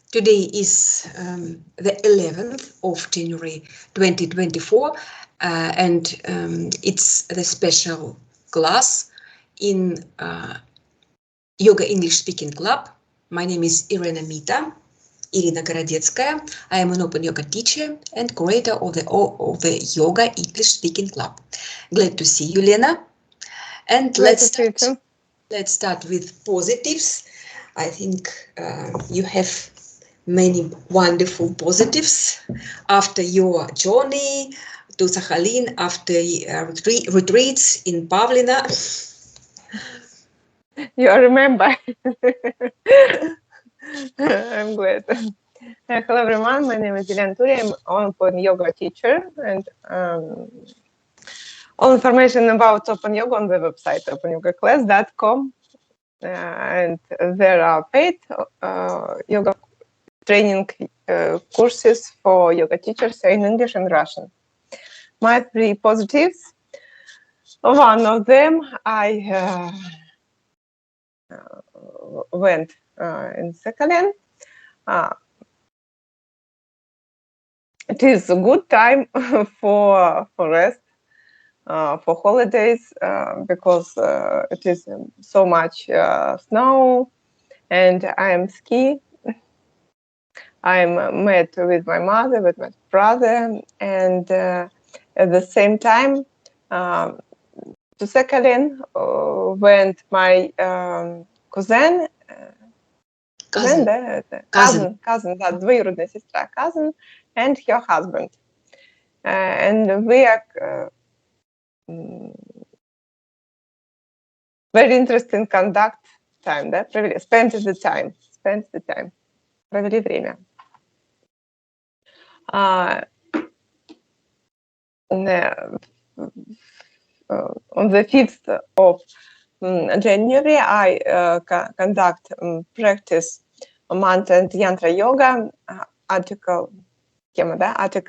Today is the 11th of January 2024, and it's the special class in Yoga English Speaking Club. My name is Irina Gorodetskaya. I am an open yoga teacher and creator of the Yoga English Speaking Club. Glad to see you, Lena. And let's start with positives. I think you have many wonderful positives after your journey to Sakhalin, after retreats in Pavlina. You remember. I'm glad. Hello everyone, my name is Elena Turi. I'm an open yoga teacher, and all information about open yoga on the website opanyogaclass.com, and there are paid yoga training courses for yoga teachers in English and Russian. My 3 positives. One of them, I went in Sakhalin. It is a good time for rest, for holidays, because it is so much snow, and I am ski. I'm met with my mother, with my brother, and at the same time to Sakhalin went my cousin, that двоюродная сестра, cousin, and her husband. And we are very interesting conduct time, да? Spend the time, провели время. On the 5th of January, I conduct practice mantra and yantra yoga article Гайатри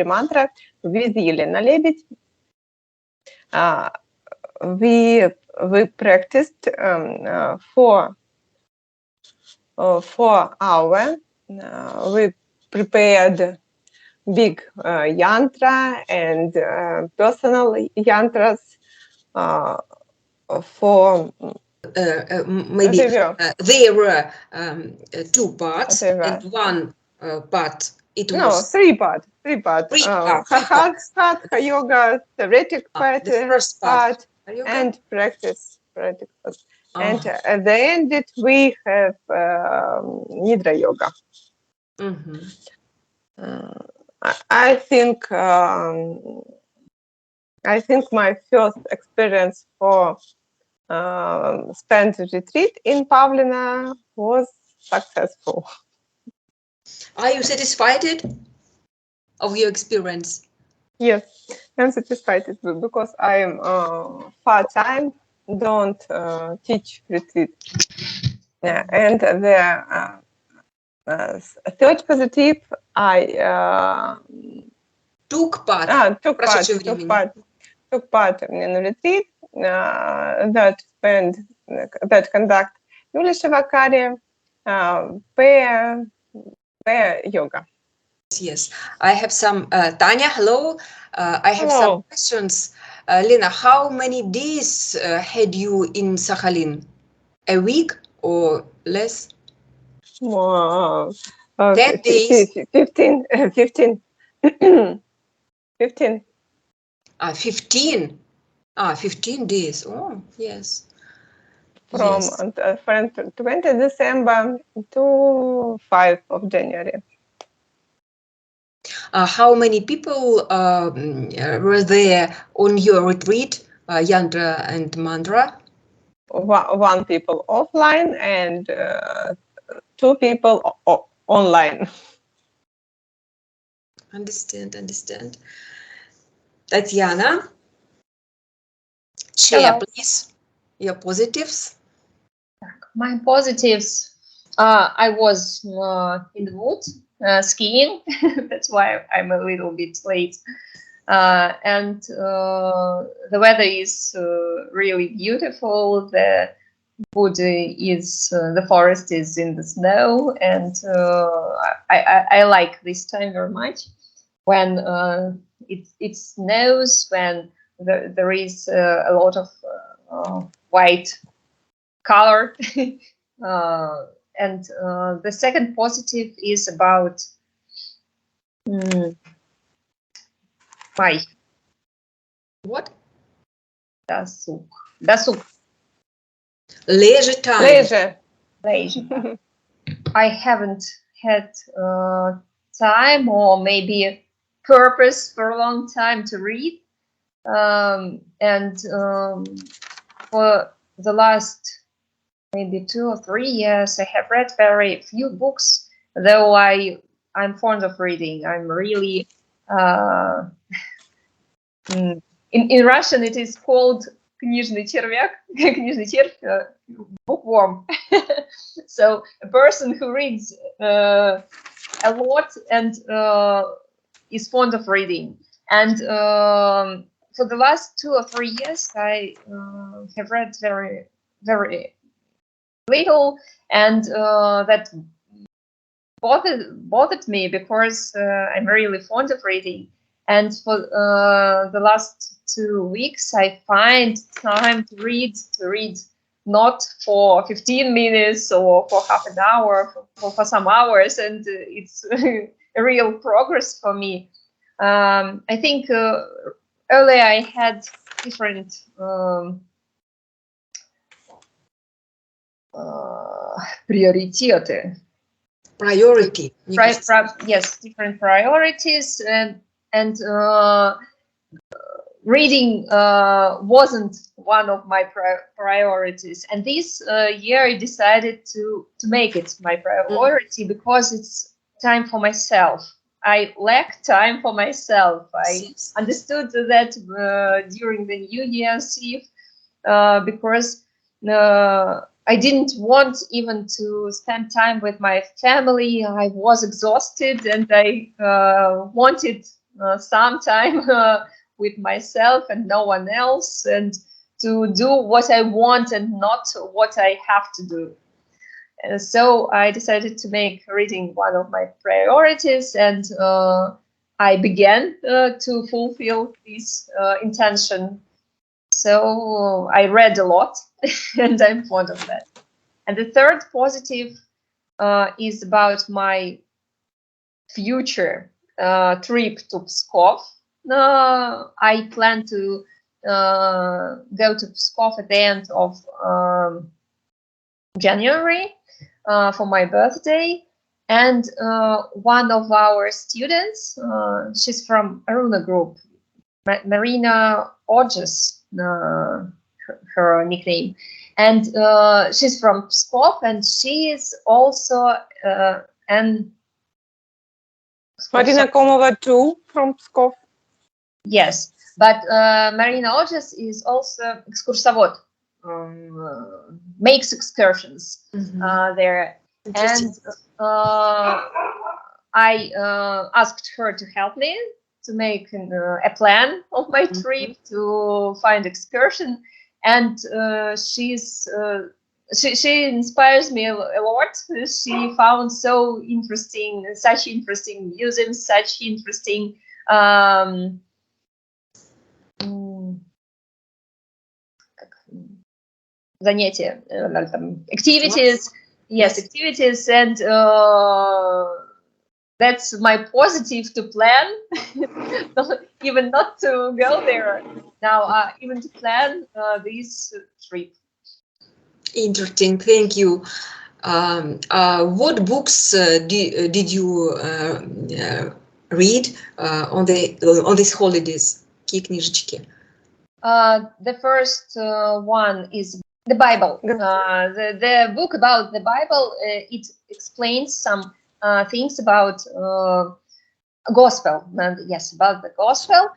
мантра with Елена Лебедь. We practiced for 4 hours. We prepared big yantra and personal yantras for maybe there were 2 parts and one part. It was 3 parts. 3 parts. Hatha yoga, theoretic part, the first part and practice. And at the end, we have Nidra yoga. I think my first experience for spent retreat in Pavlina was successful. Are you satisfied of your experience? Yes, I'm satisfied because I am part-time, don't teach retreat. And the third positive, I took part in retreat that conduct Юлия Шивакари, pair yoga. Yes, I have some. Tanya, hello. I have some questions. Lena, how many days had you in Sakhalin? A week or less? 10 days. 15. 15. 15 days. Oh, yes. From 20 December to 5 of January. How many people were there on your retreat, yantra and mantra? 1 people offline and 2 people online. Understand. Tatiana, share please your positives. My positives, I was in the woods skiing. That's why I'm a little bit late. And the weather is really beautiful. The wood is the forest is in the snow, and I like this time very much when it snows, when there is a lot of white color. And the second positive is about my What? досуг. Leisure time. Leisure. Leisure. I haven't had time or maybe purpose for a long time to read, and for the last maybe 2 or 3 years I have read very few books, though I'm fond of reading. I'm really in Russian it is called книжный червяк, книжный червь, bookworm. So a person who reads a lot and is fond of reading. And for the last 2 or 3 years, I have read very, very little, and that bothered me because I'm really fond of reading. And for the last 2 weeks, I find time to read not for 15 minutes or for half an hour, for some hours, and it's a real progress for me. I think earlier I had different приоритеты. Priority. Yes, different priorities, and reading wasn't one of my priorities. And this year I decided to make it my priority because it's time for myself. I lack time for myself. I understood that during the New Year's Eve because I didn't want even to spend time with my family. I was exhausted and I wanted some time with myself and no one else, and to do what I want and not what I have to do. So I decided to make reading one of my priorities, and I began to fulfill this intention. So I read a lot and I'm fond of that. And the third positive is about my future trip to Pskov. I plan to go to Pskov at the end of January for my birthday. And one of our students, she's from Aruna group, Marina Odges, her nickname, and she's from Pskov, and she is also an Marina Komova too from Pskov. Yes, but Marina Odges is also exkursovod, makes excursions there. And I asked her to help me to make a plan of my trip, to find excursion, and she inspires me a lot. She found such interesting museums, such interesting занятия, activities. Yes, activities, and that's my positive to plan, even not to go there now, even to plan this trip. Interesting, thank you. What books did you read on these holidays? Какие книжечки? The first one is the Bible. The book about the Bible, it explains some things about gospel. Yes, about the gospel.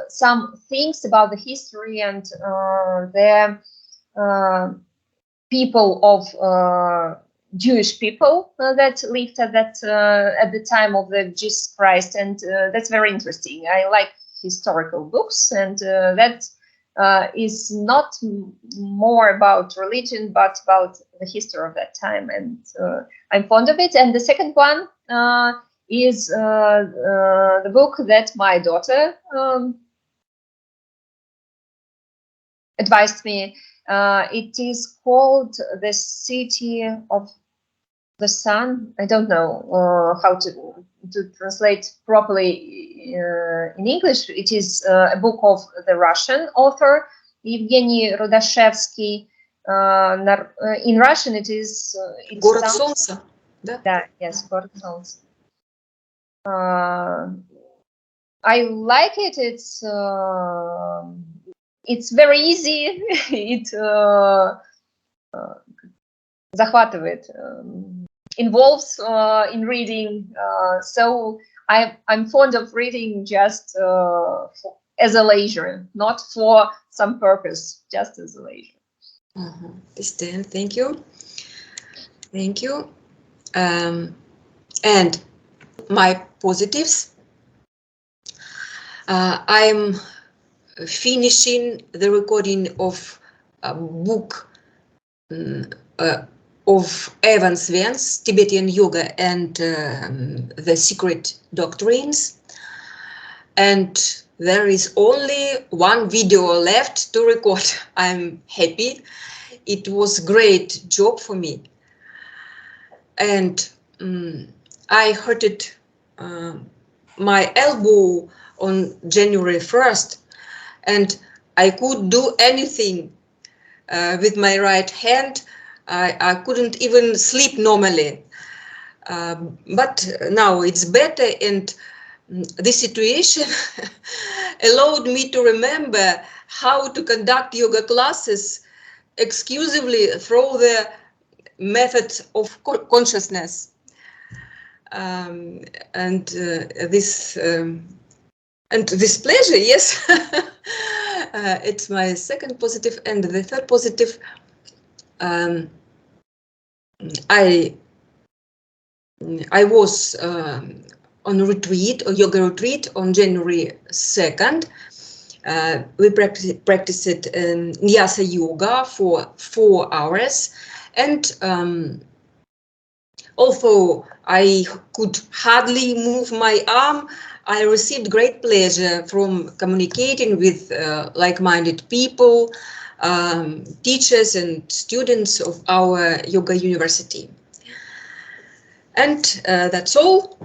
Some things about the history and the people of Jewish people that lived at the time of the Jesus Christ, and that's very interesting. I like historical books, and that is not more about religion, but about the history of that time, and I'm fond of it. And the second one is the book that my daughter advised me. It is called The City of the Sun. I don't know how to translate properly in English. It is a book of the Russian author Evgeny Rudashevsky. In Russian, it is Город солнца, да? Да, yes, Город солнца. I like it. It's very easy. It захватывает. Involves in reading, so I'm fond of reading just as a leisure, not for some purpose, just as a leisure. Understand. Thank you. Thank you. And my positives. I'm finishing the recording of a book of Evan Sven's Tibetan Yoga and the Secret Doctrines. And there is only one video left to record. I'm happy. It was a great job for me. And I hurted my elbow on January 1st, and I could do anything with my right hand. I couldn't even sleep normally, but now it's better, and this situation allowed me to remember how to conduct yoga classes exclusively through the method of consciousness. And this pleasure, yes, it's my second positive. And the third positive, I was on a retreat, a yoga retreat on January 2nd. We practiced Nyasa yoga for 4 hours, and although I could hardly move my arm, I received great pleasure from communicating with like-minded people, teachers and students of our yoga university. And that's all.